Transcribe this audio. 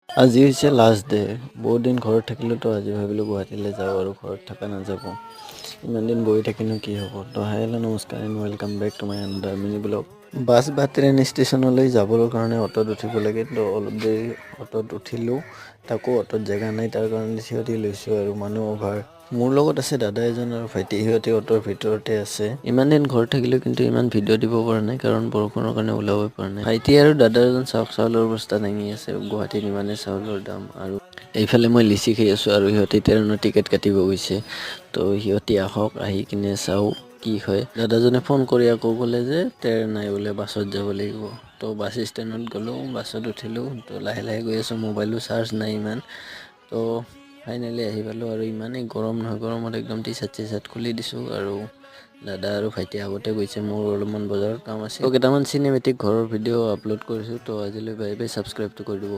আজি হৈছে last day. বহুত দিন ঘৰত থাকিলোতো আজি ভাবিলোঁ গুৱাহাটীলৈ যাওঁ আৰু ঘৰত থকা নাযাব। ইমান দিন বহি থাকিনো কি হ'ব। তো হাই হেল্ল' নমস্কাৰ and welcome back to my another mini blog. Bus বা ট্ৰেইন ষ্টেচনলৈ যাবৰ কাৰণে অ'টত উঠিব লাগে। তো অলপ দেৰি অ'টত উঠিলোঁ। তাকো অ'টত জেগা নাই, তাৰ কাৰণে থিয়তি লৈছোঁ আৰু মানুহ অভাৰ। মোৰ লগত আছে দাদা এজন আৰু ভাইটি, সিহঁতে অ'টৰ ভিতৰতে আছে। ইমান দিন ঘৰত থাকিলেও কিন্তু ইমান ভিডিঅ' দিব পৰা নাই, কাৰণ বৰষুণৰ কাৰণে ওলাবই পৰা নাই। ভাইটি আৰু দাদা এজন চাউক চাউলৰ বস্তা দাঙি আছে। গুৱাহাটীত ইমানে চাউলৰ দাম। আৰু এইফালে মই লিচি খাই আছোঁ আৰু সিহঁতে ট্ৰেইনৰ টিকেট কাটিব গৈছে। তো সিহঁতি আহক, আহি কিনে চাওঁ কি হয়। দাদাজনে ফোন কৰি আকৌ ক'লে যে ট্ৰেইন নাই বোলে, বাছত যাব লাগিব। তো বাছ ষ্টেণ্ডত গ'লোঁ, বাছত উঠিলোঁ। তো লাহে লাহে গৈ আছোঁ, মোবাইলো চাৰ্জ নাই ইমান। তো ফাইনেলি আহি পালোঁ আৰু ইমানেই গৰম নহয়, গৰমত একদম টি চাৰ্ট খুলি দিছোঁ। আৰু দাদা আৰু ভাইটি আগতে গৈছে, মোৰ অলপমান বজাৰত কাম আছে। তো কেইটামান চিনেমেটিক ঘৰৰ ভিডিঅ' আপলোড কৰিছোঁ। তো আজিলৈ বাই বাই, ছাবস্ক্ৰাইবটো কৰি দিব।